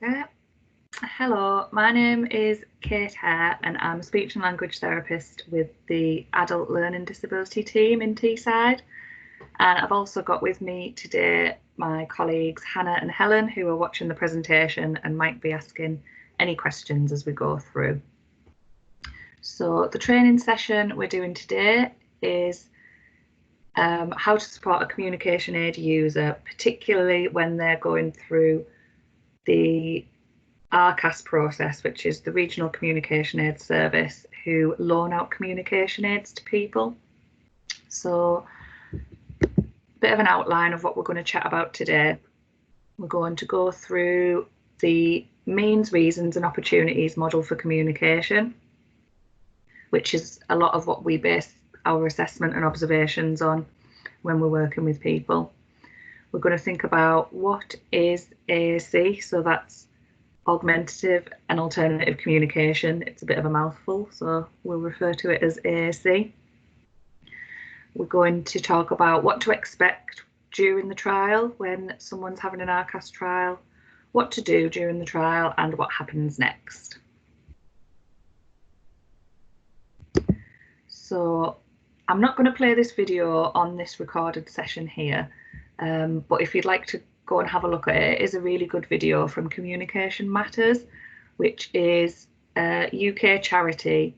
Yeah. Hello, my name is Kate Hare and I'm a speech and language therapist with the Adult Learning Disability team in Teesside. And I've also got with me today my colleagues Hannah and Helen, who are watching the presentation and might be asking any questions as we go through. So the training session we're doing today is how to support a communication aid user, particularly when they're going through the RCAS process, which is the Regional Communication Aid Service, who loan out communication aids to people. So a bit of an outline of what we're going to chat about today. We're going to go through the means, reasons and opportunities model for communication, which is a lot of what we base our assessment and observations on when we're working with people. We're going to think about what is AAC, so that's augmentative and alternative communication. It's a bit of a mouthful, so we'll refer to it as AAC. We're going to talk about what to expect during the trial when someone's having an RCAS trial, what to do during the trial, and what happens next. So I'm not going to play this video on this recorded session here, but if you'd like to go and have a look at it, it is a really good video from Communication Matters, which is a UK charity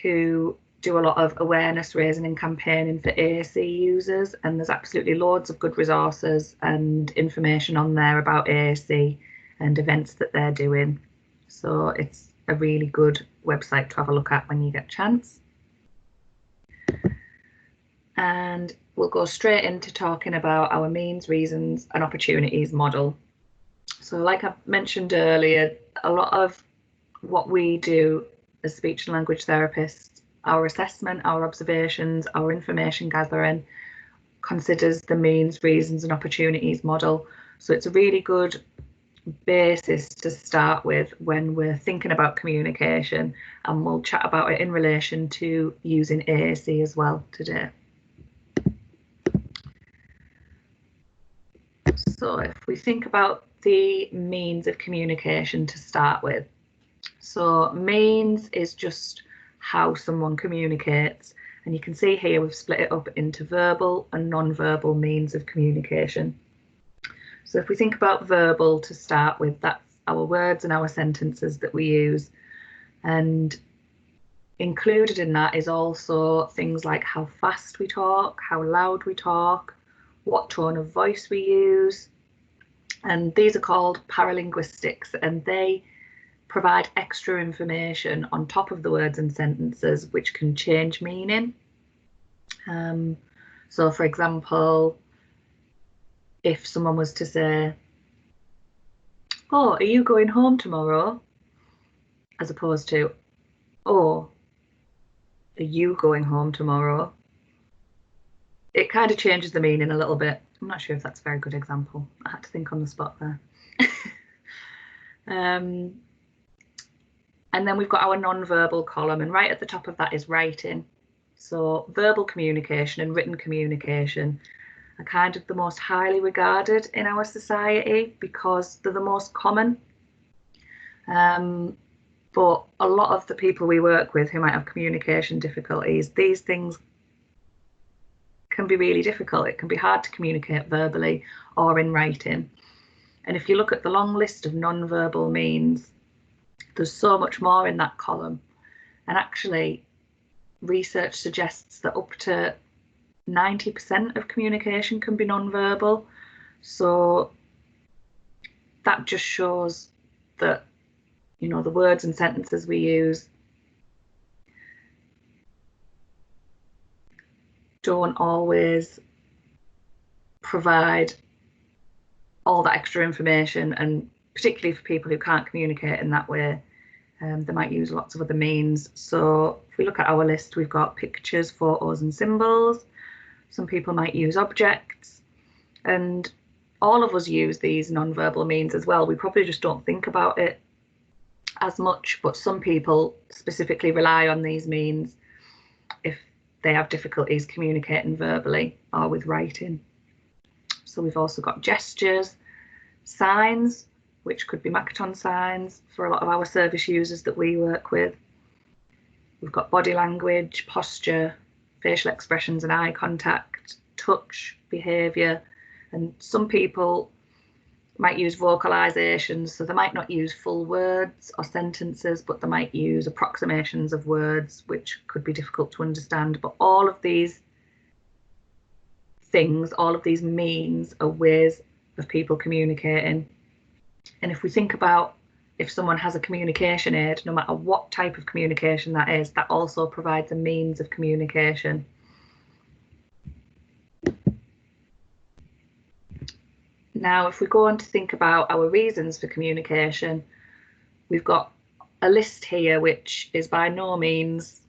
who do a lot of awareness raising and campaigning for AAC users, and there's absolutely loads of good resources and information on there about AAC and events that they're doing. So it's a really good website to have a look at when you get a chance. And we'll go straight into talking about our means, reasons and opportunities model. So like I mentioned earlier, a lot of what we do as speech and language therapists, our assessment, our observations, our information gathering considers the means, reasons and opportunities model. So it's a really good basis to start with when we're thinking about communication, and we'll chat about it in relation to using AAC as well today. So if we think about the means of communication to start with, so means is just how someone communicates, and you can see here we've split it up into verbal and non-verbal means of communication. So if we think about verbal to start with, that's our words and our sentences that we use, and included in that is also things like how fast we talk, how loud we talk, what tone of voice we use, and these are called paralinguistics, and they provide extra information on top of the words and sentences which can change meaning. So for example, if someone was to say, "Oh, are you going home tomorrow?" as opposed to, "Oh, are you going home tomorrow?" It kind of changes the meaning a little bit. I'm not sure if that's a very good example. I had to think on the spot there. And then we've got our non-verbal column, and right at the top of that is writing. So verbal communication and written communication are kind of the most highly regarded in our society because they're the most common. But a lot of the people we work with who might have communication difficulties, these things can be really difficult. It can be hard to communicate verbally or in writing. And if you look at the long list of non-verbal means, there's so much more in that column. And actually, research suggests that up to 90% of communication can be non-verbal. So that just shows that, you know, the words and sentences we use don't always provide all that extra information, and particularly for people who can't communicate in that way, they might use lots of other means. So if we look at our list, we've got pictures, photos and symbols. Some people might use objects, and all of us use these non-verbal means as well. We probably just don't think about it as much, but some people specifically rely on these means if they have difficulties communicating verbally or with writing. So we've also got gestures, signs, which could be Makaton signs for a lot of our service users that we work with. We've got body language, posture, facial expressions and eye contact, touch, behaviour, and some people might use vocalizations, so they might not use full words or sentences, but they might use approximations of words, which could be difficult to understand. But all of these things, all of these means are ways of people communicating. And if we think about if someone has a communication aid, no matter what type of communication that is, that also provides a means of communication. Now, if we go on to think about our reasons for communication, we've got a list here, which is by no means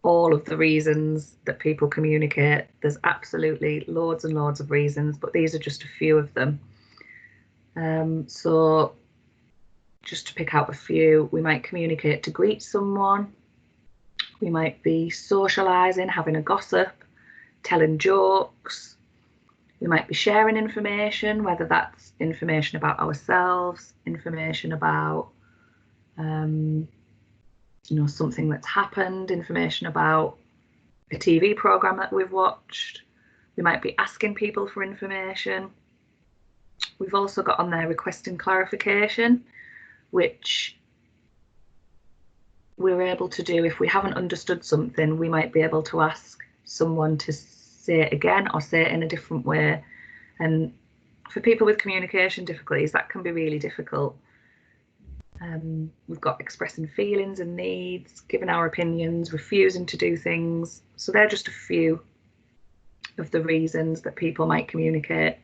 all of the reasons that people communicate. There's absolutely loads and loads of reasons, but these are just a few of them. So just to pick out a few, we might communicate to greet someone. We might be socialising, having a gossip, telling jokes. We might be sharing information, whether that's information about ourselves, information about something that's happened, information about a TV programme that we've watched. We might be asking people for information. We've also got on there requesting clarification, which we're able to do if we haven't understood something. We might be able to ask someone to say it again or say it in a different way. And for people with communication difficulties, that can be really difficult. We've got expressing feelings and needs, giving our opinions, refusing to do things. So they're just a few of the reasons that people might communicate.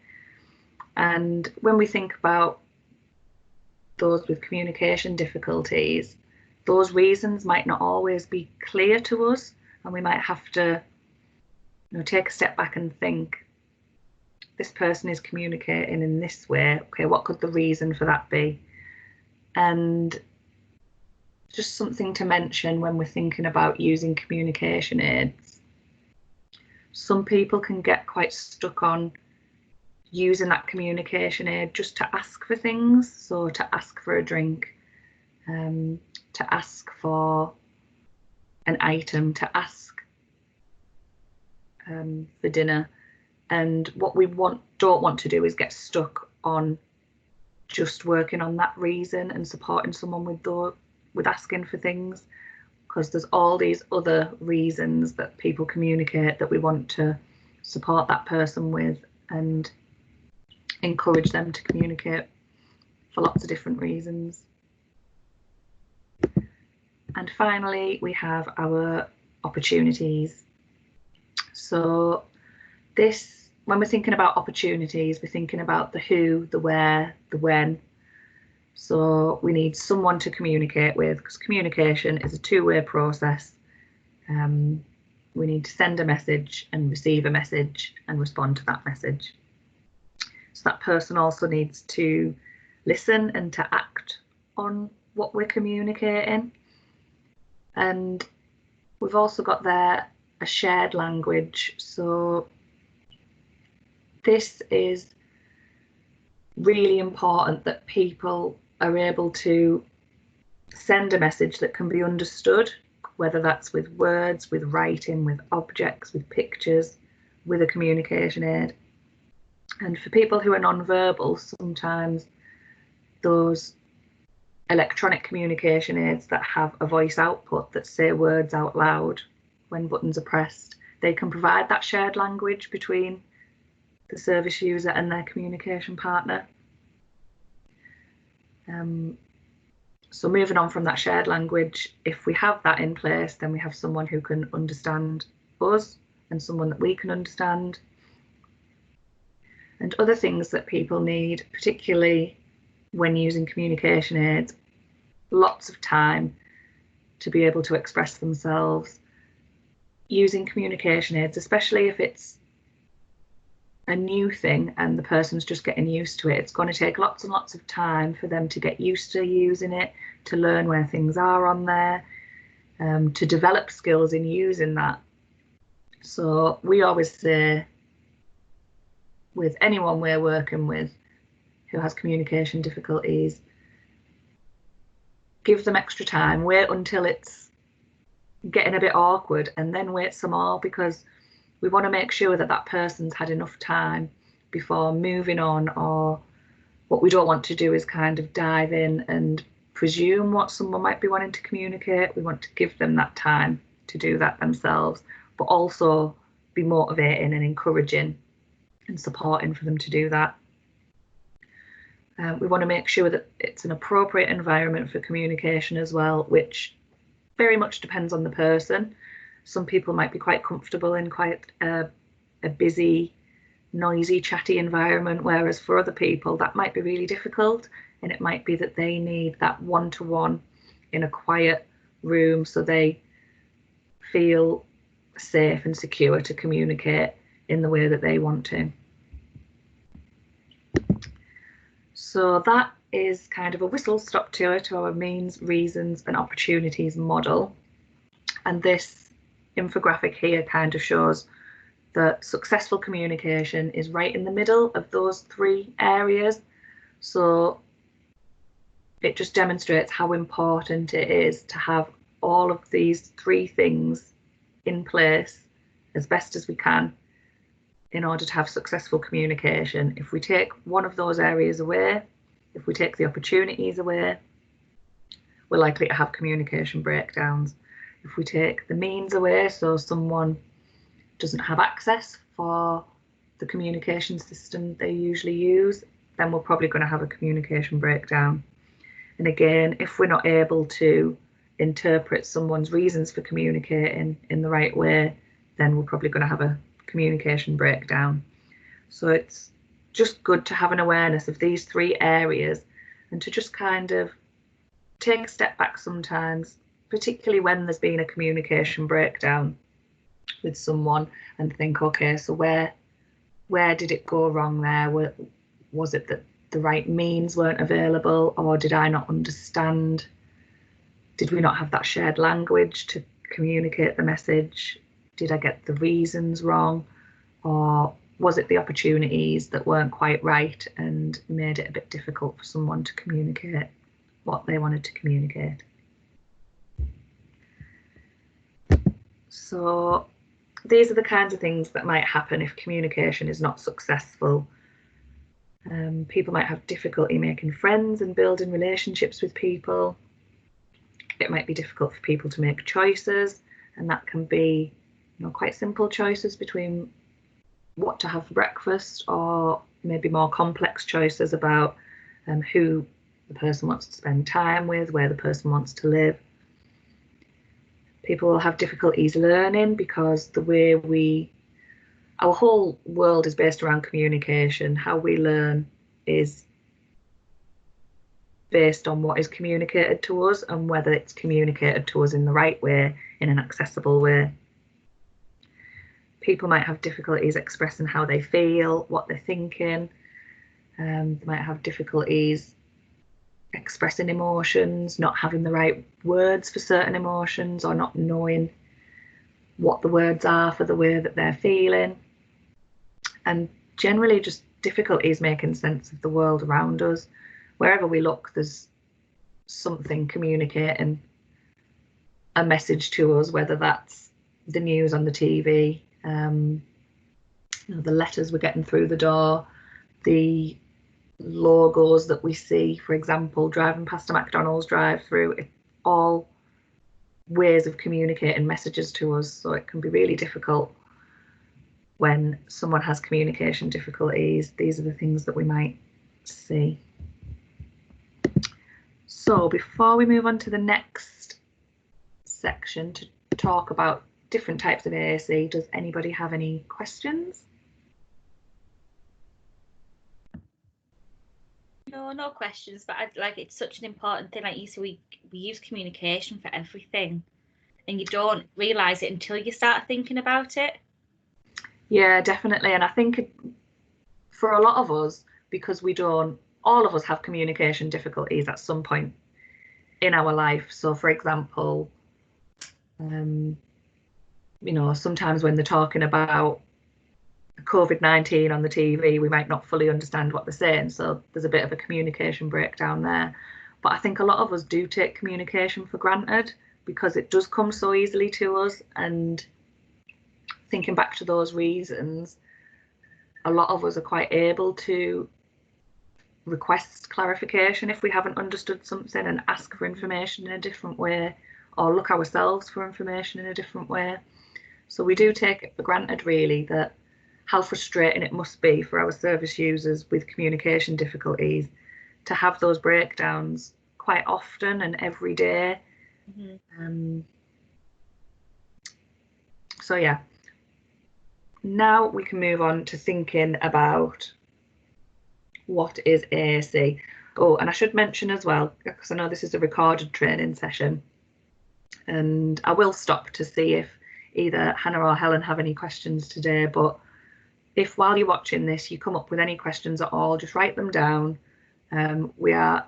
And when we think about those with communication difficulties, those reasons might not always be clear to us, and we might have to take a step back and think, this person is communicating in this way. Okay, what could the reason for that be? And just something to mention when we're thinking about using communication aids. Some people can get quite stuck on using that communication aid just to ask for things. So to ask for a drink, to ask for an item, to ask for dinner. And what we don't want to do is get stuck on just working on that reason and supporting someone with asking for things, because there's all these other reasons that people communicate that we want to support that person with and encourage them to communicate for lots of different reasons. And finally, we have our opportunities. So when we're thinking about opportunities, we're thinking about the who, the where, the when. So we need someone to communicate with, because communication is a two-way process. We need to send a message and receive a message and respond to that message. So that person also needs to listen and to act on what we're communicating. And we've also got there a shared language. So this is really important, that people are able to send a message that can be understood, whether that's with words, with writing, with objects, with pictures, with a communication aid. And for people who are non-verbal, sometimes those electronic communication aids that have a voice output that say words out loud when buttons are pressed, they can provide that shared language between the service user and their communication partner. So moving on from that shared language, if we have that in place, then we have someone who can understand us and someone that we can understand. And other things that people need, particularly when using communication aids, lots of time to be able to express themselves. Using communication aids, especially if it's a new thing and the person's just getting used to it, it's going to take lots and lots of time for them to get used to using it, to learn where things are on there, to develop skills in using that. So we always say, with anyone we're working with, who has communication difficulties, give them extra time, wait until it's getting a bit awkward, and then wait some more, because we want to make sure that that person's had enough time before moving on. Or what we don't want to do is kind of dive in and presume what someone might be wanting to communicate. We want to give them that time to do that themselves, but also be motivating and encouraging and supporting for them to do that. We want to make sure that it's an appropriate environment for communication as well, which very much depends on the person. Some people might be quite comfortable in quite a busy, noisy, chatty environment, whereas for other people that might be really difficult, and it might be that they need that one-to-one in a quiet room so they feel safe and secure to communicate in the way that they want to. So that is kind of a whistle-stop tour to our means, reasons and opportunities model. And this infographic here kind of shows that successful communication is right in the middle of those three areas. So it just demonstrates how important it is to have all of these three things in place as best as we can in order to have successful communication. If we take one of those areas away, if we take the opportunities away, we're likely to have communication breakdowns. If we take the means away, so someone doesn't have access for the communication system they usually use, then we're probably going to have a communication breakdown. And again, if we're not able to interpret someone's reasons for communicating in the right way, then we're probably going to have a communication breakdown. So it's just good to have an awareness of these three areas and to just kind of take a step back sometimes, particularly when there's been a communication breakdown with someone, and think, okay, so where did it go wrong there? Was it that the right means weren't available, or did I not understand? Did we not have that shared language to communicate the message? Did I get the reasons wrong? Or was it the opportunities that weren't quite right and made it a bit difficult for someone to communicate what they wanted to communicate? So these are the kinds of things that might happen if communication is not successful. People might have difficulty making friends and building relationships with people. It might be difficult for people to make choices, and that can be, quite simple choices between what to have for breakfast, or maybe more complex choices about who the person wants to spend time with, where the person wants to live. People will have difficulties learning because our whole world is based around communication. How we learn is based on what is communicated to us and whether it's communicated to us in the right way, in an accessible way. People might have difficulties expressing how they feel, what they're thinking. They might have difficulties expressing emotions, not having the right words for certain emotions, or not knowing what the words are for the way that they're feeling. And generally just difficulties making sense of the world around us. Wherever we look, there's something communicating a message to us, whether that's the news on the TV, the letters we're getting through the door, the logos that we see, for example, driving past a McDonald's drive-through. It's all ways of communicating messages to us. So it can be really difficult when someone has communication difficulties. These are the things that we might see. So before we move on to the next section to talk about different types of AAC, does anybody have any questions? No questions, but it's such an important thing. Like you said, we use communication for everything, and you don't realise it until you start thinking about it. Yeah, definitely. And I think for a lot of us, because all of us have communication difficulties at some point in our life. So for example, sometimes when they're talking about a COVID-19 on the TV, we might not fully understand what they're saying. So there's a bit of a communication breakdown there. But I think a lot of us do take communication for granted because it does come so easily to us. And thinking back to those reasons, a lot of us are quite able to request clarification if we haven't understood something and ask for information in a different way, or look ourselves for information in a different way. So we do take it for granted, really, that how frustrating it must be for our service users with communication difficulties to have those breakdowns quite often and every day. So yeah, now we can move on to thinking about what is AAC. Oh, and I should mention as well, because I know this is a recorded training session, and I will stop to see if either Hannah or Helen have any questions today, but if while you're watching this you come up with any questions at all, just write them down. We are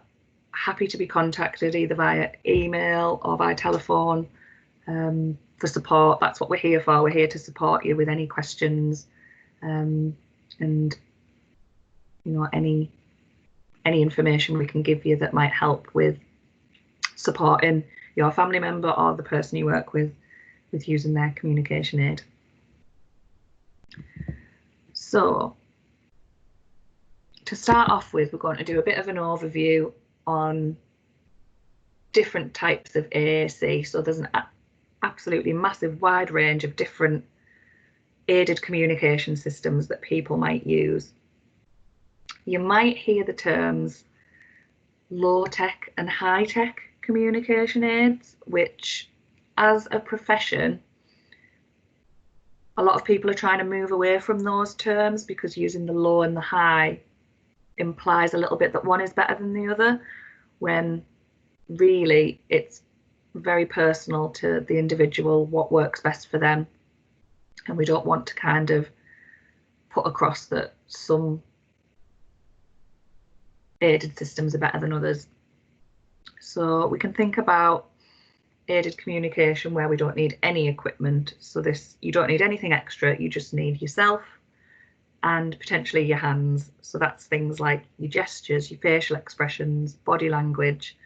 happy to be contacted either via email or by telephone for support. That's what we're here for. We're here to support you with any questions, and you know, any information we can give you that might help with supporting your family member or the person you work with using their communication aid. So to start off with, we're going to do a bit of an overview on different types of AAC. So there's an absolutely massive wide range of different aided communication systems that people might use. You might hear the terms low-tech and high-tech communication aids, which as a profession, a lot of people are trying to move away from those terms because using the low and the high implies a little bit that one is better than the other, when really it's very personal to the individual what works best for them. And we don't want to kind of put across that some aided systems are better than others. So we can think about aided communication where we don't need any equipment. So this, you don't need anything extra, you just need yourself and potentially your hands. So that's things like your gestures, your facial expressions, body language.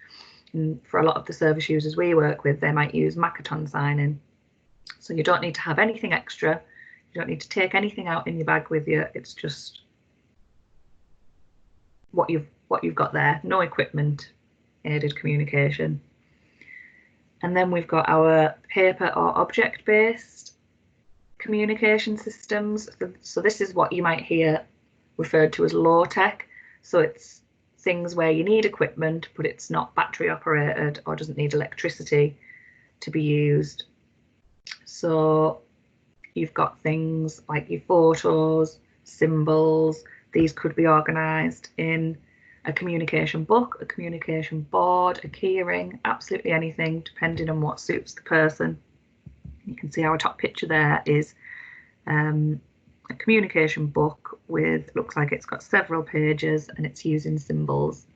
And for a lot of the service users we work with, they might use Makaton signing. So you don't need to have anything extra. You don't need to take anything out in your bag with you. It's just what you've got there. No equipment, aided communication. And then we've got our paper or object-based communication systems. So this is what you might hear referred to as low-tech. So it's things where you need equipment, but it's not battery operated or doesn't need electricity to be used. So you've got things like your photos, symbols. These could be organised in a communication book, a communication board, a keyring, absolutely anything, depending on what suits the person. You can see our top picture there is a communication book with, looks like it's got several pages and it's using symbols.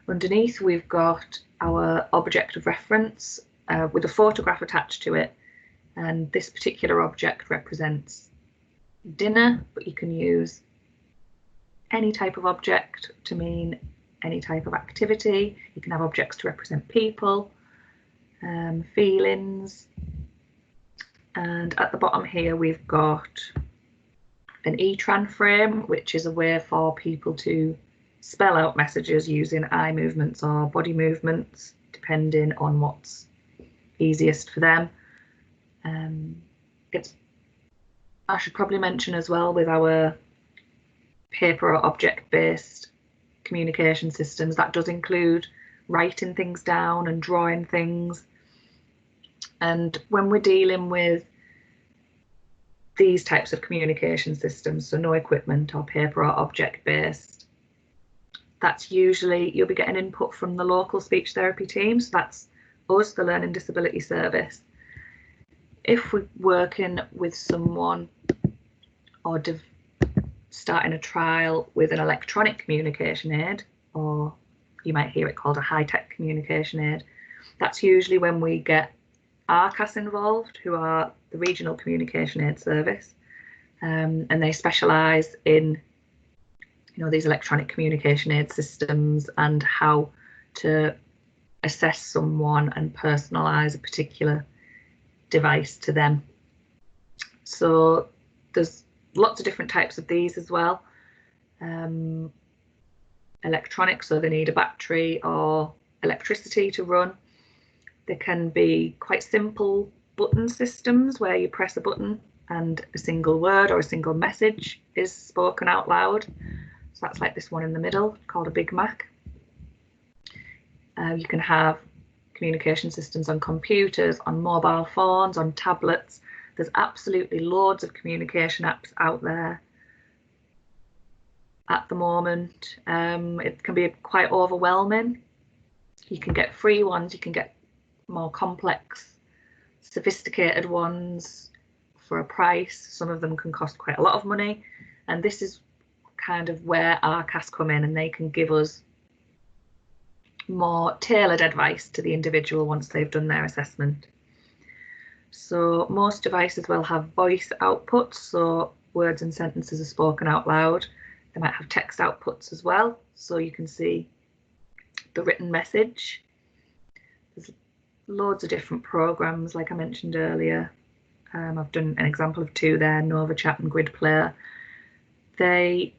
Underneath we've got our object of reference with a photograph attached to it, and this particular object represents dinner, but you can use any type of object to mean any type of activity. You can have objects to represent people, feelings. And at the bottom here we've got an e-tran frame, which is a way for people to spell out messages using eye movements or body movements, depending on what's easiest for them. I should probably mention as well, with our paper or object-based communication systems, that does include writing things down and drawing things. And when we're dealing with these types of communication systems, so no equipment or paper or object-based, that's usually, you'll be getting input from the local speech therapy team. So that's us, the Learning Disability Service. If we're working with someone or starting a trial with an electronic communication aid, or you might hear it called a high-tech communication aid, that's usually when we get RCAS involved, who are the Regional Communication Aid Service. and they specialise in these electronic communication aid systems and how to assess someone and personalise a particular device to them. So there's lots of different types of these as well. Electronic, so they need a battery or electricity to run. They can be quite simple button systems where you press a button and a single word or a single message is spoken out loud. So that's like this one in the middle called a Big Mac. You can have communication systems on computers, on mobile phones, on tablets. There's absolutely loads of communication apps out there at the moment. It can be quite overwhelming. You can get free ones, you can get more complex, sophisticated ones for a price. Some of them can cost quite a lot of money, and this is kind of where RCAS come in, and they can give us more tailored advice to the individual once they've done their assessment. So most devices will have voice outputs, so words and sentences are spoken out loud. They might have text outputs as well, so you can see the written message. There's loads of different programs, like I mentioned earlier. I've done an example of two there, Nova Chat and Grid Player. They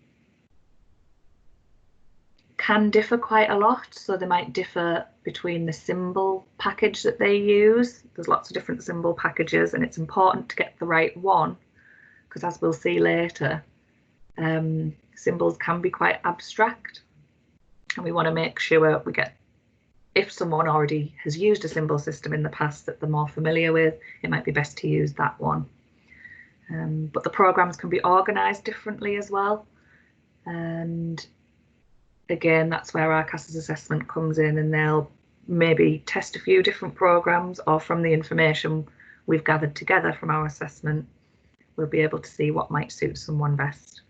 can differ quite a lot, so they might differ between the symbol package that they use. There's lots of different symbol packages, and it's important to get the right one, because as we'll see later, symbols can be quite abstract, and we want to make sure we get, if someone already has used a symbol system in the past that they're more familiar with, it might be best to use that one. But the programs can be organised differently as well, and again, that's where our CAS's assessment comes in, and they'll maybe test a few different programs, or from the information we've gathered together from our assessment, we'll be able to see what might suit someone best.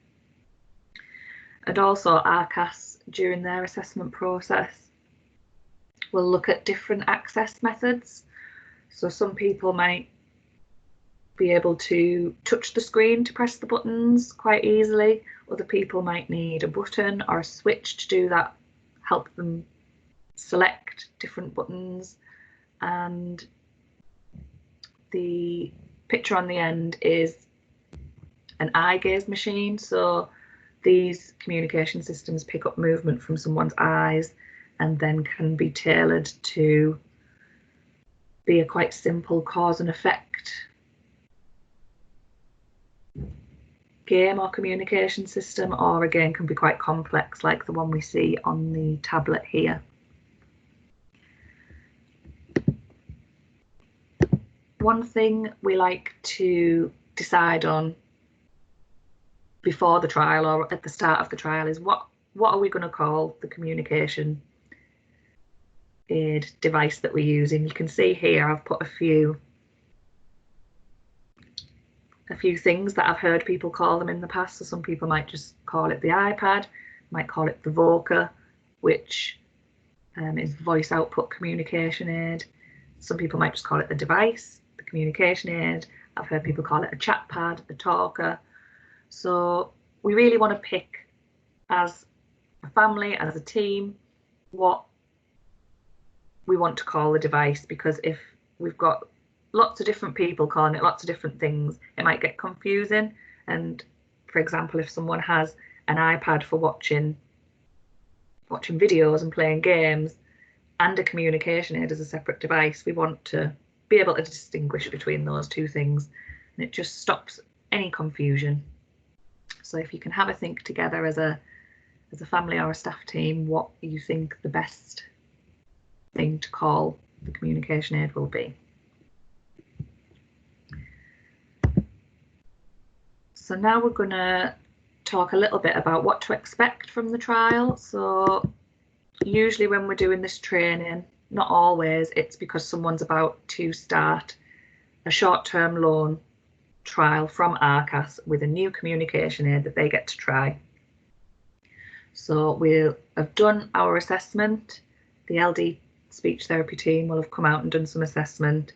And also RCAS, during their assessment process, will look at different access methods. So some people might be able to touch the screen to press the buttons quite easily. Other people might need a button or a switch to do that, help them select different buttons. And the picture on the end is an eye gaze machine. So these communication systems pick up movement from someone's eyes and then can be tailored to be a quite simple cause and effect game or communication system, or again can be quite complex like the one we see on the tablet here. One thing we like to decide on before the trial or at the start of the trial is what are we going to call the communication aid device that we're using. You can see here I've put a few things that I've heard people call them in the past. So some people might just call it the iPad, might call it the Voca, which is voice output communication aid. Some people might just call it the device, the communication aid. I've heard people call it a chat pad, a talker. So we really want to pick, as a family, as a team, what we want to call the device, because if we've got lots of different people calling it lots of different things, it might get confusing. And for example, if someone has an iPad for watching videos and playing games and a communication aid as a separate device, we want to be able to distinguish between those two things, and it just stops any confusion. So if you can have a think together as a family or a staff team, what you think the best thing to call the communication aid will be. So now we're going to talk a little bit about what to expect from the trial. So usually when we're doing this training, not always, it's because someone's about to start a short-term loan trial from RCAS with a new communication aid that they get to try. So we'll have done our assessment, the LD speech therapy team will have come out and done some assessment,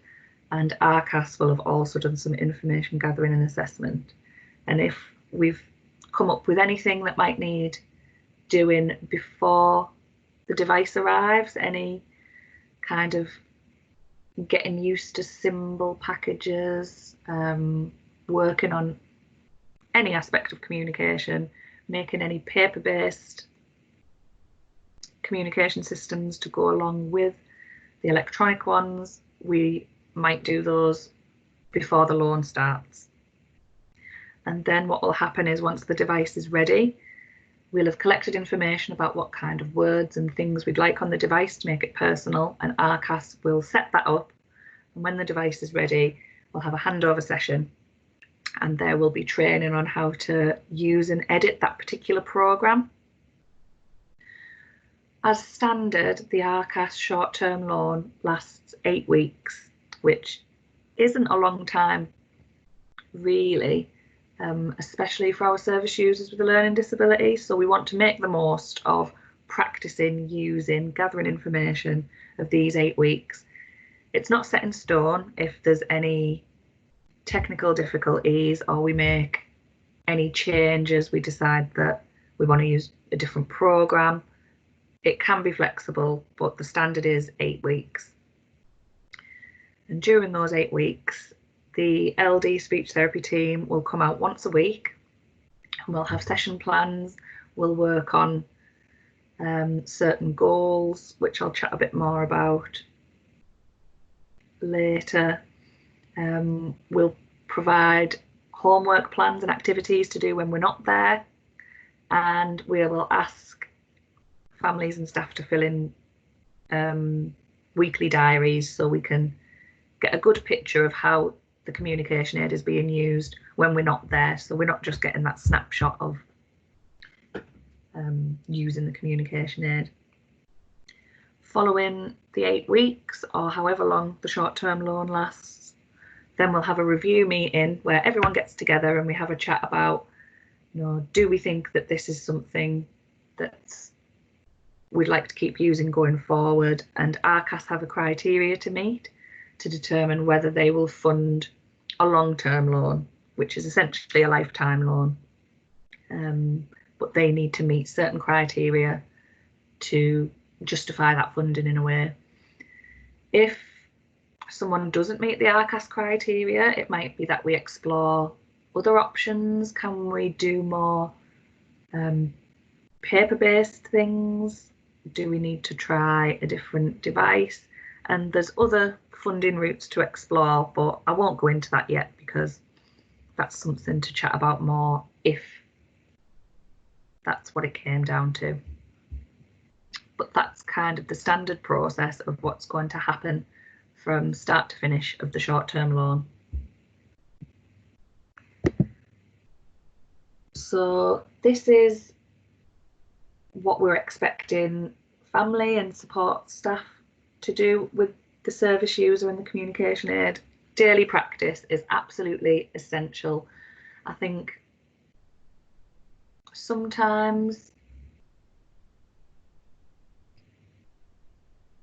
and RCAS will have also done some information gathering and assessment. And if we've come up with anything that might need doing before the device arrives, any kind of getting used to symbol packages, working on any aspect of communication, making any paper-based communication systems to go along with the electronic ones, we might do those before the loan starts. And then what will happen is once the device is ready, we'll have collected information about what kind of words and things we'd like on the device to make it personal, and RCAS will set that up. And when the device is ready, we'll have a handover session, and there will be training on how to use and edit that particular program. As standard, the RCAS short-term loan lasts 8 weeks, which isn't a long time, really, especially for our service users with a learning disability. So we want to make the most of practicing, using, gathering information of these 8 weeks. It's not set in stone. If there's any technical difficulties or we make any changes, we decide that we want to use a different program, it can be flexible, but the standard is 8 weeks. And during those 8 weeks, the LD speech therapy team will come out once a week, and we'll have session plans. We'll work on certain goals, which I'll chat a bit more about later. We'll provide homework plans and activities to do when we're not there, and we will ask families and staff to fill in weekly diaries so we can get a good picture of how the communication aid is being used when we're not there. So we're not just getting that snapshot of using the communication aid. Following the 8 weeks, or however long the short-term loan lasts, then we'll have a review meeting where everyone gets together and we have a chat about, do we think that this is something that's we'd like to keep using going forward, and RCAS have a criteria to meet to determine whether they will fund a long-term loan, which is essentially a lifetime loan. But they need to meet certain criteria to justify that funding in a way. If someone doesn't meet the RCAS criteria, it might be that we explore other options. Can we do more paper-based things? Do we need to try a different device? And there's other funding routes to explore, but I won't go into that yet because that's something to chat about more if that's what it came down to. But that's kind of the standard process of what's going to happen from start to finish of the short-term loan. So this is what we're expecting family and support staff to do with the service user and the communication aid. Daily practice is absolutely essential. I think sometimes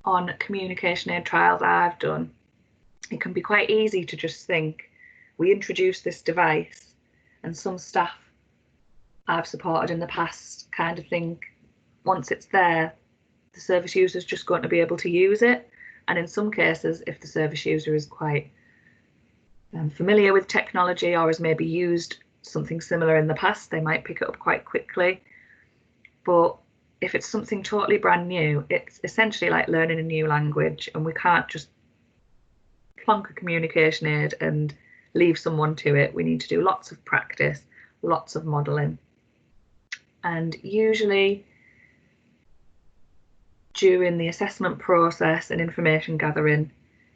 on communication aid trials I've done, it can be quite easy to just think, we introduce this device, and some staff I've supported in the past kind of think, once it's there, the service user is just going to be able to use it. And in some cases, if the service user is quite familiar with technology or has maybe used something similar in the past, they might pick it up quite quickly. But if it's something totally brand new, it's essentially like learning a new language, and we can't just plonk a communication aid and leave someone to it. We need to do lots of practice, lots of modelling. And usually during the assessment process and information gathering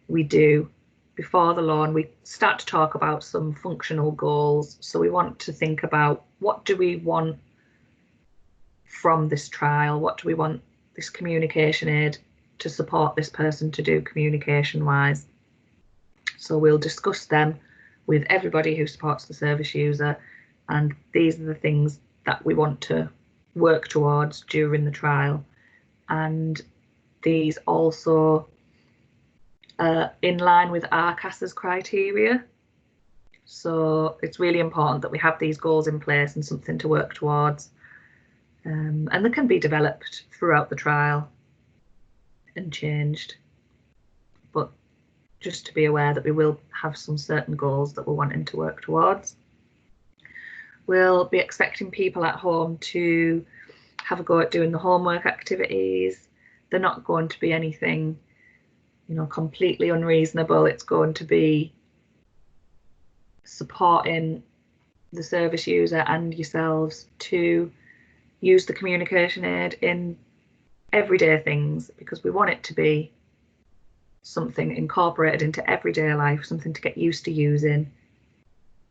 we do before the loan, we start to talk about some functional goals. So we want to think about, what do we want from this trial? What do we want this communication aid to support this person to do communication wise? So we'll discuss them with everybody who supports the service user, and these are the things that we want to work towards during the trial. And these also in line with RCAS's criteria. So it's really important that we have these goals in place and something to work towards. And they can be developed throughout the trial and changed. But just to be aware that we will have some certain goals that we're wanting to work towards. We'll be expecting people at home to have a go at doing the homework activities. They're not going to be anything, completely unreasonable. It's going to be supporting the service user and yourselves to use the communication aid in everyday things, because we want it to be something incorporated into everyday life, something to get used to using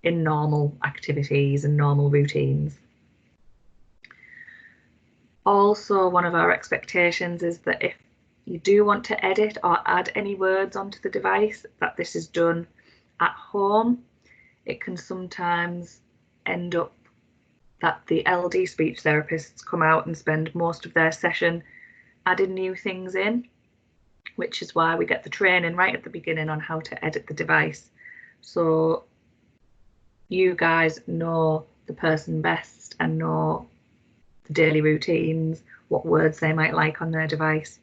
in normal activities and normal routines. Also, one of our expectations is that if you do want to edit or add any words onto the device, that this is done at home. It can sometimes end up that the LD speech therapists come out and spend most of their session adding new things in, which is why we get the training right at the beginning on how to edit the device. So you guys know the person best and know the daily routines, what words they might like on their device.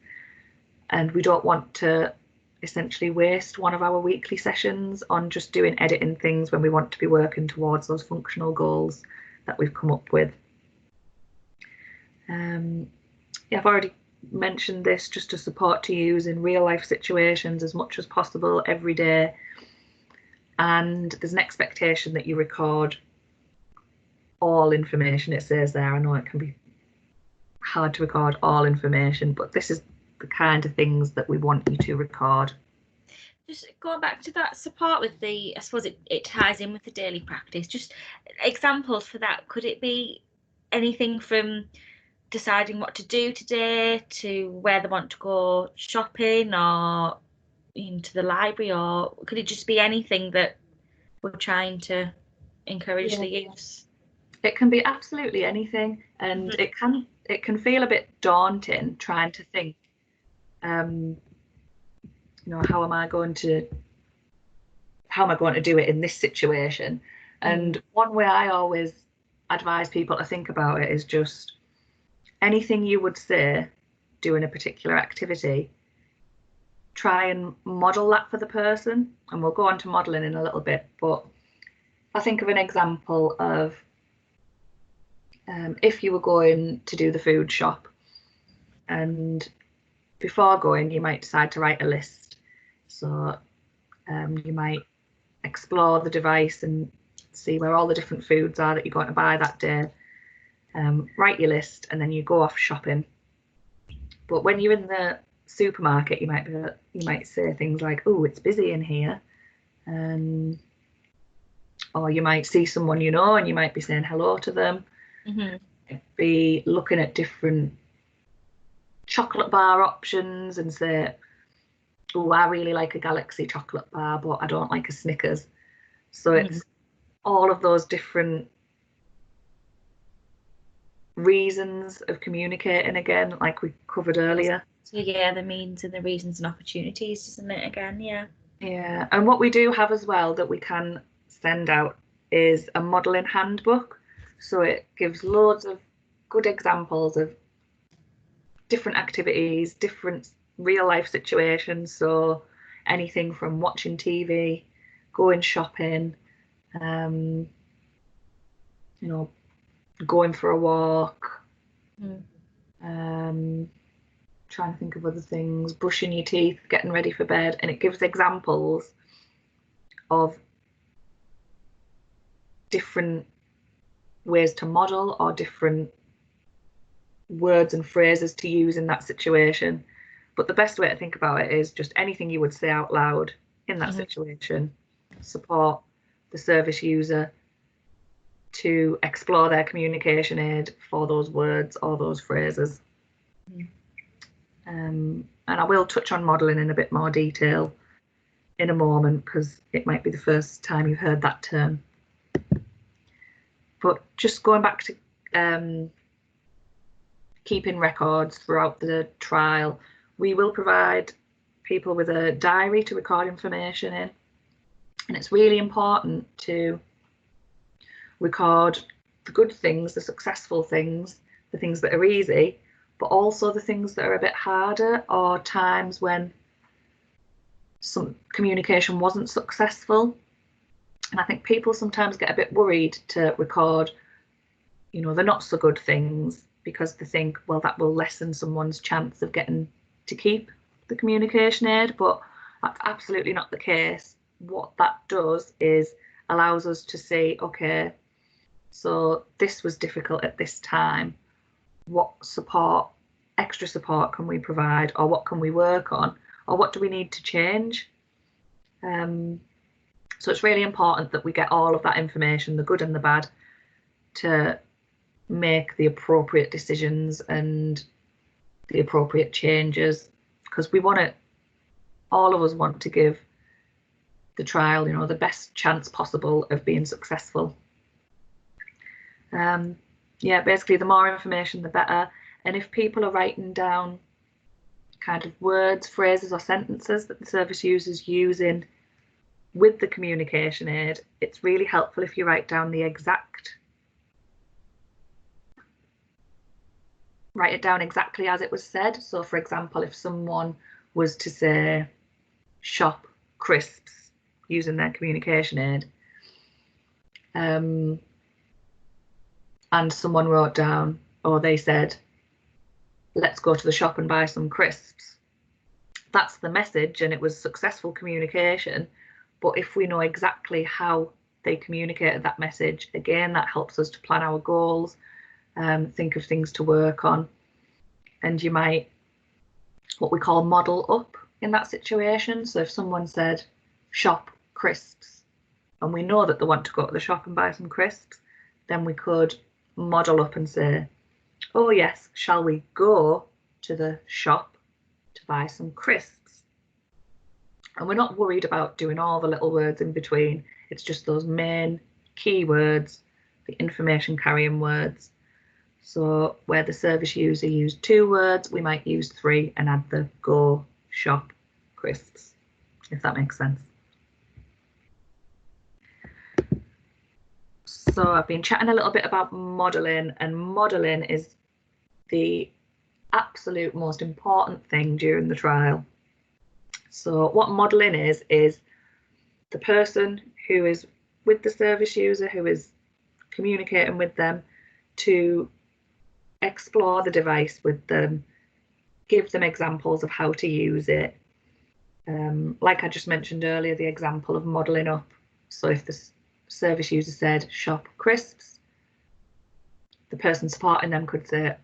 And we don't want to essentially waste one of our weekly sessions on just doing editing things when we want to be working towards those functional goals that we've come up with. I've already mentioned this, just to support to use in real life situations as much as possible every day. And there's an expectation that you record all information. It says there, I know it can be hard to record all information, but this is the kind of things that we want you to record. Just going back to that support with I suppose it ties in with the daily practice. Just examples for that. Could it be anything from deciding what to do today to where they want to go shopping or into the library, or could it just be anything that we're trying to encourage the use? It can be absolutely anything, and it can feel a bit daunting trying to think, how am I going to do it in this situation? And one way I always advise people to think about it is just anything you would say doing a particular activity, try and model that for the person. And we'll go on to modeling in a little bit, but I think of an example of if you were going to do the food shop, and before going you might decide to write a list. So you might explore the device and see where all the different foods are that you're going to buy that day. Write your list and then you go off shopping. But when you're in the supermarket, you might say things like, "Oh, it's busy in here," or you might see someone and you might be saying hello to them. Be looking at different chocolate bar options and say, "Oh, I really like a Galaxy chocolate bar, but I don't like a Snickers." So it's all of those different reasons of communicating again, like we covered earlier. So the means and the reasons and opportunities, isn't it, again? Yeah, and what we do have as well that we can send out is a modelling handbook. So it gives loads of good examples of different activities, different real life situations. So anything from watching TV, going shopping, going for a walk, trying to think of other things, brushing your teeth, getting ready for bed. And it gives examples of different ways to model or different words and phrases to use in that situation. But the best way to think about it is just anything you would say out loud in that situation. Support the service user to explore their communication aid for those words or those phrases. And I will touch on modelling in a bit more detail in a moment, because it might be the first time you've heard that term. But just going back to keeping records throughout the trial, we will provide people with a diary to record information in. And it's really important to record the good things, the successful things, the things that are easy, but also the things that are a bit harder, or times when some communication wasn't successful. And I think people sometimes get a bit worried to record, you know, the not so good things, because they think, well, that will lessen someone's chance of getting to keep the communication aid, but that's absolutely not the case. What that does is allows us to see, okay, so this was difficult at this time. What support, extra support can we provide, or what can we work on, or what do we need to change? So it's really important that we get all of that information, the good and the bad, to make the appropriate decisions and the appropriate changes, because we want it, all of us want to give the trial, you know, the best chance possible of being successful. Yeah, basically the more information the better. And if people are writing down kind of words, phrases or sentences that the service users using with the communication aid, it's really helpful if you write down the exact, write it down exactly as it was said. So for example, if someone was to say shop crisps using their communication aid, and someone wrote down, or they said, let's go to the shop and buy some crisps, that's the message and it was successful communication. But if we know exactly how they communicated that message, again, that helps us to plan our goals, think of things to work on. And you might, what we call, model up in that situation. So if someone said shop crisps and we know that they want to go to the shop and buy some crisps, then we could model up and say, oh yes, shall we go to the shop to buy some crisps? And we're not worried about doing all the little words in between. It's just those main key words, the information carrying words. So where the service user used 2 words, we might use 3 and add the go, shop, crisps, if that makes sense. So I've been chatting a little bit about modelling, and modelling is the absolute most important thing during the trial. So what modelling is the person who is with the service user, who is communicating with them, to explore the device with them, give them examples of how to use it. Like I just mentioned earlier, the example of modelling up. So if the service user said shop crisps, the person supporting them could say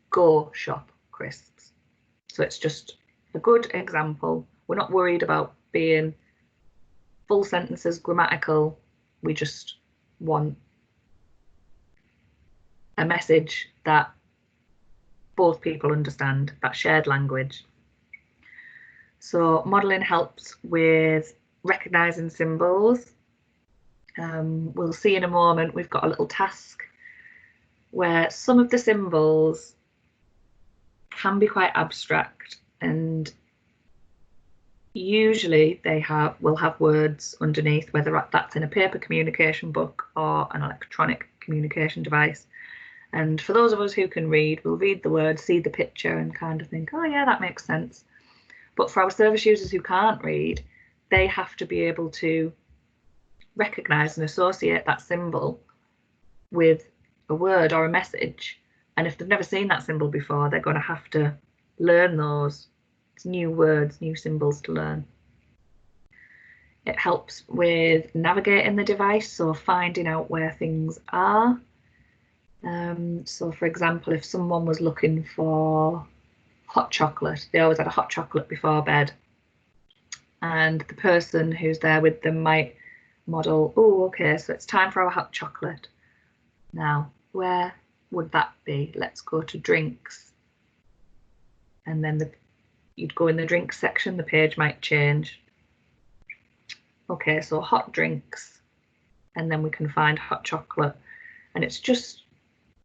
go shop crisps. So it's just a good example. We're not worried about being full sentences, grammatical. We just want a message that both people understand, that shared language. So modelling helps with recognising symbols. We'll see in a moment, we've got a little task where some of the symbols can be quite abstract, and usually will have words underneath, whether that's in a paper communication book or an electronic communication device. And for those of us who can read, we'll read the word, see the picture and kind of think, oh yeah, that makes sense. But for our service users who can't read, they have to be able to recognise and associate that symbol with a word or a message. And if they've never seen that symbol before, they're going to have to learn those. It's new words, new symbols to learn. It helps with navigating the device, so finding out where things are. So for example, if someone was looking for hot chocolate, they always had a hot chocolate before bed, and the person who's there with them might model, oh, okay, so it's time for our hot chocolate. Now, where would that be? Let's go to drinks. And then you'd go in the drinks section, the page might change. Okay, so hot drinks, and then we can find hot chocolate. And it's just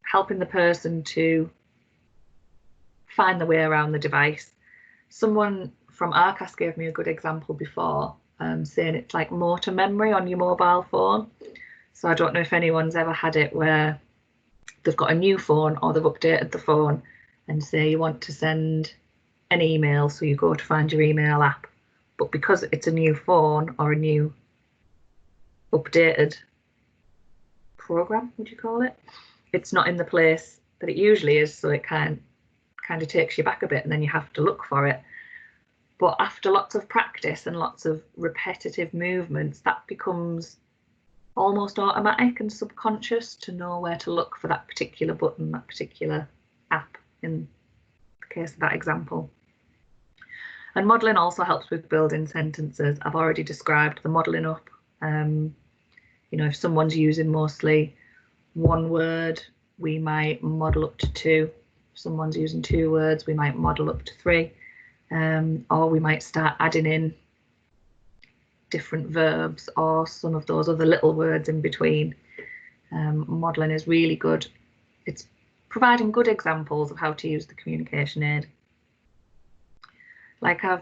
helping the person to find the way around the device. Someone from RCAS gave me a good example before. saying it's like motor memory on your mobile phone. So I don't know if anyone's ever had it where they've got a new phone or they've updated the phone and say you want to send an email, so you go to find your email app, but because it's a new phone or a new updated program, would you call it, it's not in the place that it usually is, so it kind of takes you back a bit and then you have to look for it. But after lots of practice and lots of repetitive movements, that becomes almost automatic and subconscious to know where to look for that particular button, that particular app, in the case of that example. And modelling also helps with building sentences. I've already described the modelling up. You know, if someone's using mostly one word, we might model up to 2. If someone's using 2 words, we might model up to 3. Or we might start adding in different verbs or some of those other little words in between. Modelling is really good. It's providing good examples of how to use the communication aid. Like I've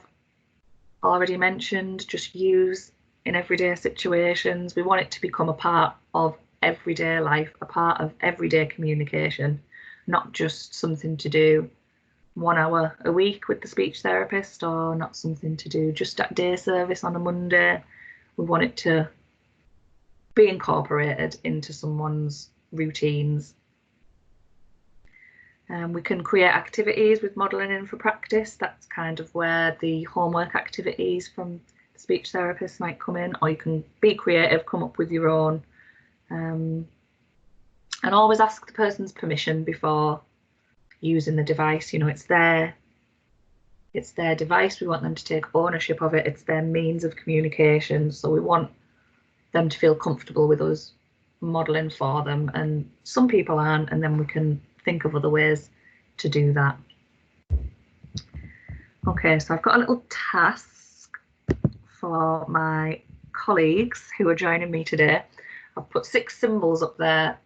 already mentioned, just use in everyday situations. We want it to become a part of everyday life, a part of everyday communication, not just something to do 1 hour a week with the speech therapist, or not something to do just at day service on a Monday. We want it to be incorporated into someone's routines. We can create activities with modelling in for practice. That's kind of where the homework activities from the speech therapist might come in, or you can be creative, come up with your own. And always ask the person's permission before using the device. You know, it's their device. We want them to take ownership of it. It's their means of communication. So we want them to feel comfortable with us modelling for them. And some people aren't, and then we can think of other ways to do that. Okay, so I've got a little task for my colleagues who are joining me today. I've put 6 symbols up there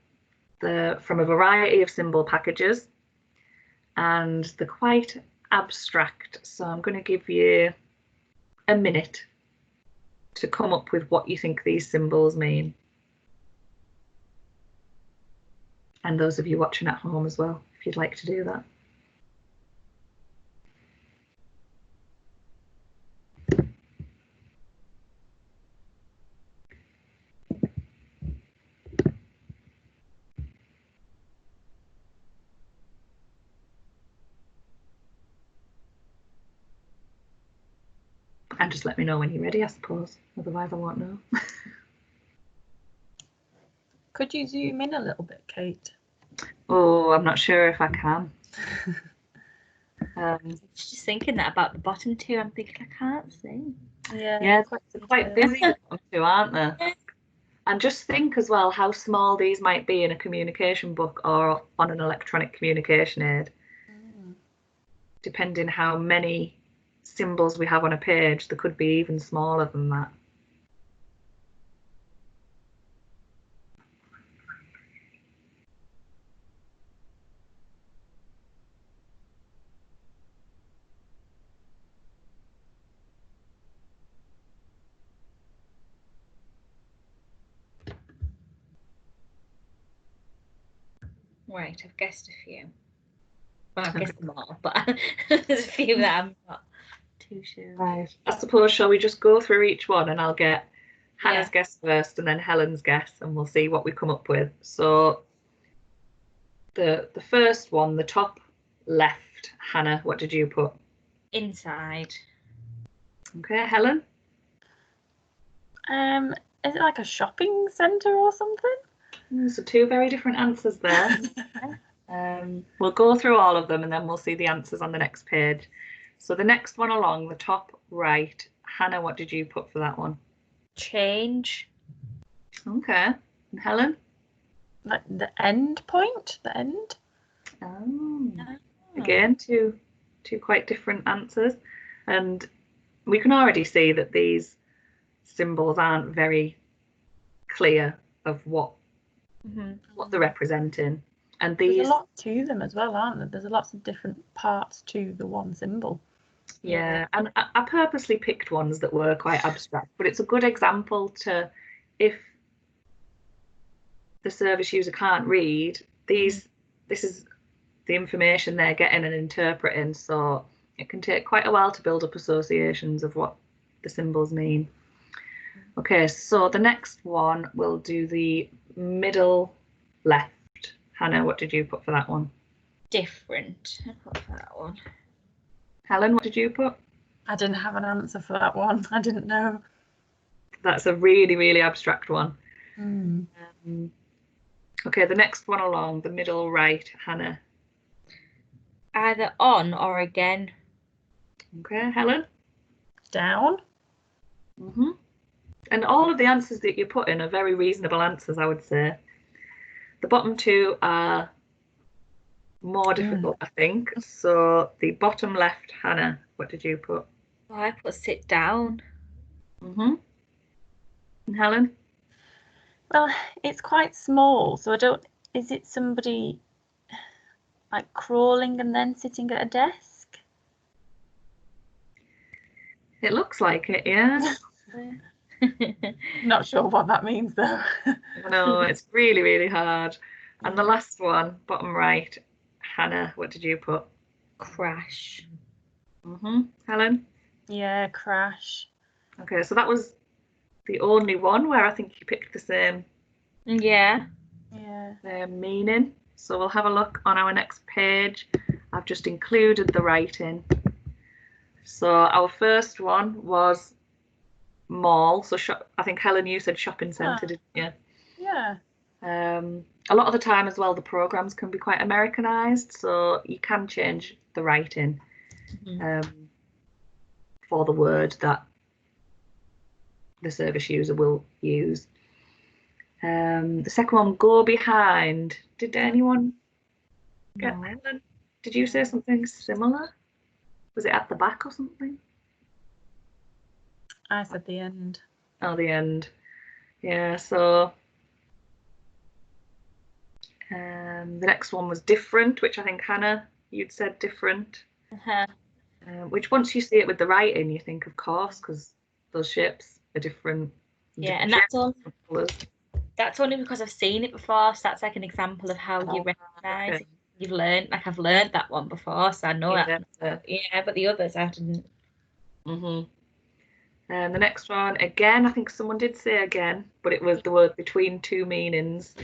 from a variety of symbol packages, and they're quite abstract, so I'm going to give you a minute to come up with what you think these symbols mean. And those of you watching at home as well, if you'd like to do that. And just let me know when you're ready, I suppose. Otherwise I won't know. Could you zoom in a little bit, Kate? Oh, I'm not sure if I can. Just thinking that about the bottom 2, I'm thinking I can't see. Yeah, they're quite busy, the bottom 2, aren't they? Yeah. And just think as well how small these might be in a communication book or on an electronic communication aid. Depending how many symbols we have on a page, they could be even smaller than that. Right, I've guessed a few. Well, I've guessed them all, but there's a few that I'm not too sure. Right. I suppose, shall we just go through each one and I'll get Hannah's guess first and then Helen's guess, and we'll see what we come up with. So the first one, the top left, Hannah, what did you put? Inside. Okay, Helen? Is it like a shopping centre or something? So 2 very different answers there. We'll go through all of them and then we'll see the answers on the next page. So the next one along, the top right, Hannah, what did you put for that one? Change. Okay. And Helen? Like the end point? The end? Oh. Again, two quite different answers. And we can already see that these symbols aren't very clear of what they're representing. And these, there's a lot to them as well, aren't there? There's lots of different parts to the one symbol. Yeah, and I purposely picked ones that were quite abstract, but it's a good example to, if the service user can't read, this is the information they're getting and interpreting, so it can take quite a while to build up associations of what the symbols mean. Okay, so the next one, we'll do the middle left. Hannah, what did you put for that one? Different. I put that one. Helen, what did you put? I didn't have an answer for that one. I didn't know. That's a really, really abstract one. Mm. Okay, the next one along, the middle right, Hannah. Either on or again. Okay, Helen? Down. And all of the answers that you put in are very reasonable answers, I would say. The bottom two are more difficult, I think. So the bottom left, Hannah, what did you put? Oh, I put sit down. And Helen? Well, it's quite small, so I don't. Is it somebody like crawling and then sitting at a desk? It looks like it, yeah. Not sure what that means though. No, it's really, really hard. And the last one, bottom right, Hannah, what did you put? Crash. Helen? Yeah, crash. Okay, so that was the only one where I think you picked the same Yeah. meaning. So we'll have a look on our next page. I've just included the writing. So our first one was mall. So I think Helen, you said shopping centre, didn't you? Yeah. A lot of the time as well, the programs can be quite Americanized, so you can change the writing for the word that the service user will use. The second one, go behind. Did anyone get Helen? Did you say something similar? Was it at the back or something? I said the end. Oh, the end. Yeah, so the next one was different, which I think, Hannah, you'd said different. Which once you see it with the writing, you think, of course, because those shapes are different. Yeah, and that's only because I've seen it before, so that's like an example of how you recognise it. You've learned, like I've learned that one before, so I know that. Yeah, but the others I didn't. And the next one, again, I think someone did say again, but it was the word between two meanings.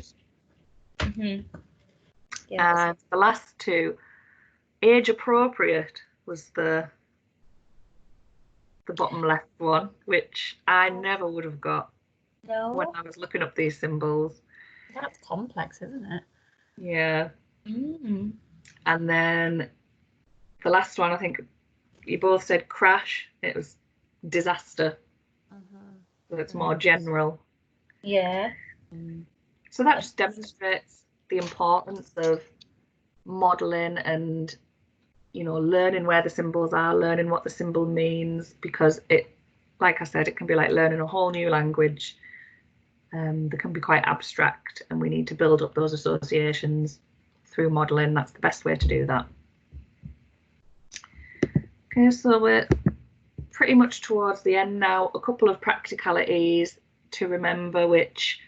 And the last two, age appropriate was the bottom left one, which I never would have got when I was looking up these symbols. That's complex, isn't it? Yeah. And then the last one, I think you both said crash. It was disaster. So it's more general. Yeah. So that just demonstrates the importance of modelling and, you know, learning where the symbols are, learning what the symbol means, because it, like I said, it can be like learning a whole new language. They can be quite abstract, and we need to build up those associations through modelling. That's the best way to do that. Okay, so we're pretty much towards the end now. A couple of practicalities to remember, which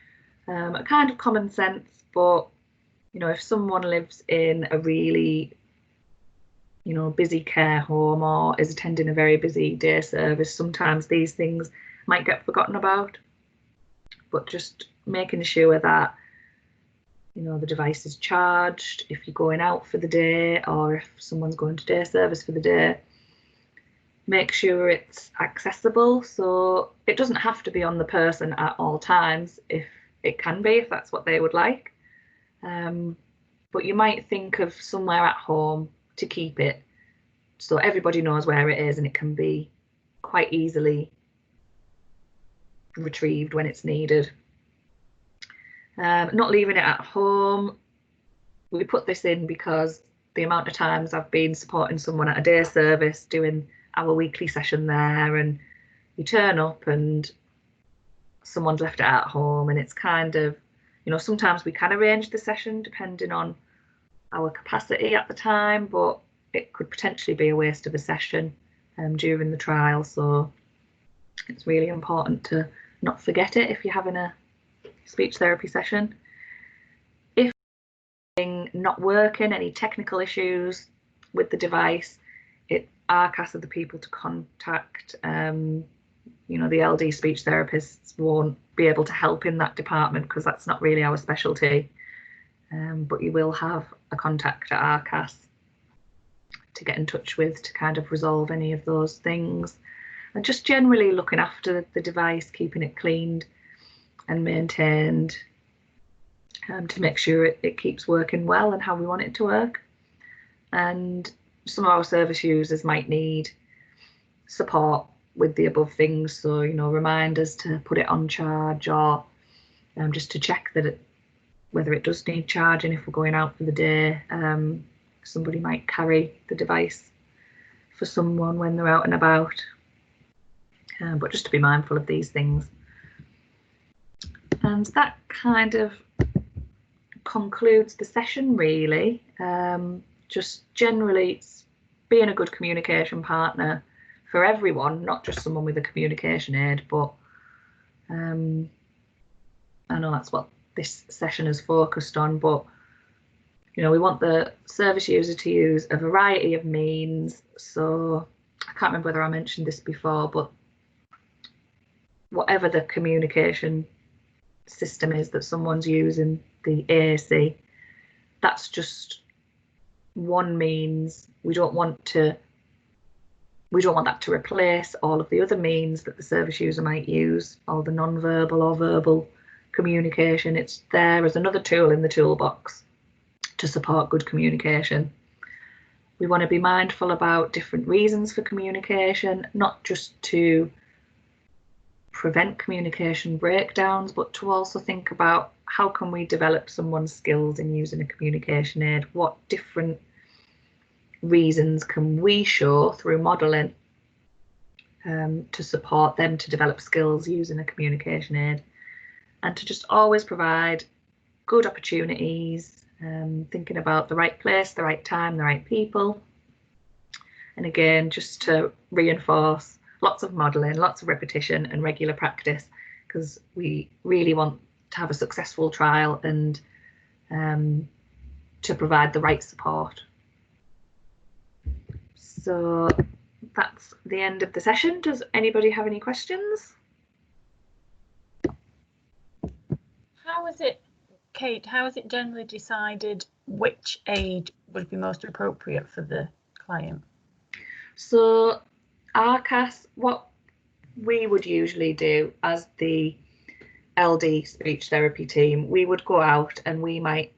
are kind of common sense, but you know, if someone lives in a really, you know, busy care home or is attending a very busy day service, sometimes these things might get forgotten about. But just making sure that, you know, the device is charged if you're going out for the day, or if someone's going to day service for the day, make sure it's accessible. So it doesn't have to be on the person at all times, if it can be, if that's what they would like. But you might think of somewhere at home to keep it so everybody knows where it is and it can be quite easily retrieved when it's needed. Not leaving it at home. We put this in because the amount of times I've been supporting someone at a day service doing our weekly session there, and you turn up and someone's left it at home, and it's kind of, you know, sometimes we can arrange the session depending on our capacity at the time, but it could potentially be a waste of a session during the trial, so it's really important to not forget it if you're having a speech therapy session. If not working, any technical issues with the device, RCAS are the people to contact. The LD speech therapists won't be able to help in that department because that's not really our specialty, but you will have a contact at RCAS to get in touch with to kind of resolve any of those things. And just generally looking after the device, keeping it cleaned and maintained, to make sure it keeps working well and how we want it to work. And some of our service users might need support with the above things, so reminders to put it on charge, or just to check that whether it does need charging if we're going out for the day. Somebody might carry the device for someone when they're out and about, but just to be mindful of these things. And that kind of concludes the session, really. Just generally being a good communication partner for everyone, not just someone with a communication aid, but I know that's what this session is focused on, but we want the service user to use a variety of means. So I can't remember whether I mentioned this before, but whatever the communication system is that someone's using, the AAC, that's just one means. We don't want that to replace all of the other means that the service user might use, all the non-verbal or verbal communication. It's there as another tool in the toolbox to support good communication. We want to be mindful about different reasons for communication, not just to prevent communication breakdowns, but to also think about how can we develop someone's skills in using a communication aid? What different reasons can we show through modelling to support them to develop skills using a communication aid, and to just always provide good opportunities, thinking about the right place, the right time, the right people. And again, just to reinforce, lots of modelling, lots of repetition and regular practice, because we really want to have a successful trial and to provide the right support. So that's the end of the session. Does anybody have any questions? How is it, Kate, how is it generally decided which aid would be most appropriate for the client? So RCAS, what we would usually do as the LD speech therapy team, we would go out and we might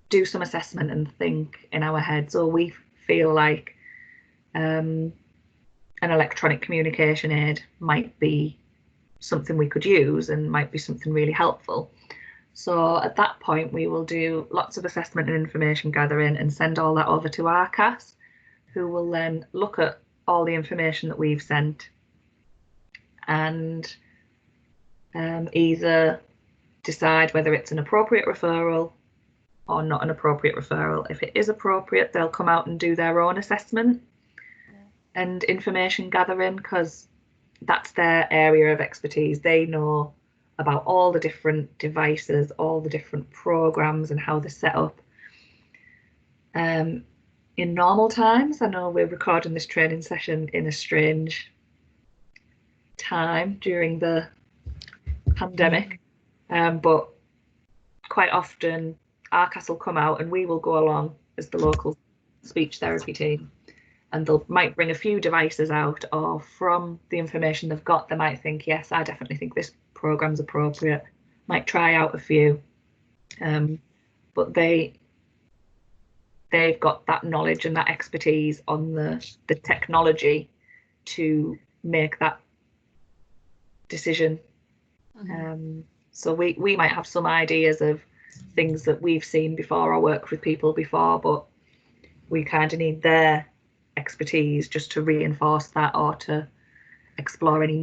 do some assessment and think in our heads, or we feel like an electronic communication aid might be something we could use and might be something really helpful. So at that point, we will do lots of assessment and information gathering and send all that over to RCAS, who will then look at all the information that we've sent and either decide whether it's an appropriate referral or not an appropriate referral. If it is appropriate, they'll come out and do their own assessment and information gathering, because that's their area of expertise. They know about all the different devices, all the different programs and how they're set up. In normal times, I know we're recording this training session in a strange time during the pandemic, but quite often RCAS will come out and we will go along as the local speech therapy team, and they might bring a few devices out, or from the information they've got, they might think, yes, I definitely think this program's appropriate, might try out a few, but they've got that knowledge and that expertise on the technology to make that decision. So we might have some ideas of things that we've seen before or worked with people before, but we kind of need their expertise just to reinforce that or to explore any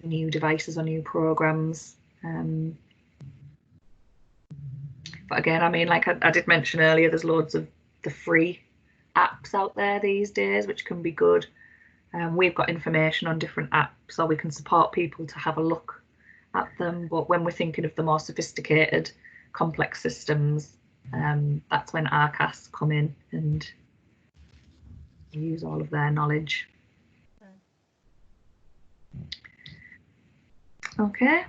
new devices or new programs. But again, I mean, like I did mention earlier, there's loads of the free apps out there these days which can be good. We've got information on different apps, so we can support people to have a look at them. But when we're thinking of the more sophisticated, complex systems, that's when RCAS come in and use all of their knowledge. Okay,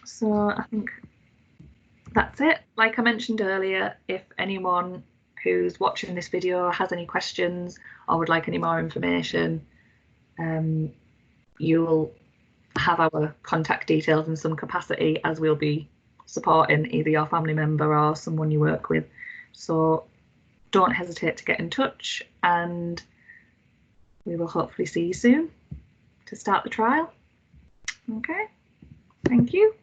so I think that's it. Like I mentioned earlier, if anyone who's watching this video has any questions or would like any more information, you'll have our contact details in some capacity, as we'll be supporting either your family member or someone you work with. So don't hesitate to get in touch, and we will hopefully see you soon to start the trial. Okay, thank you.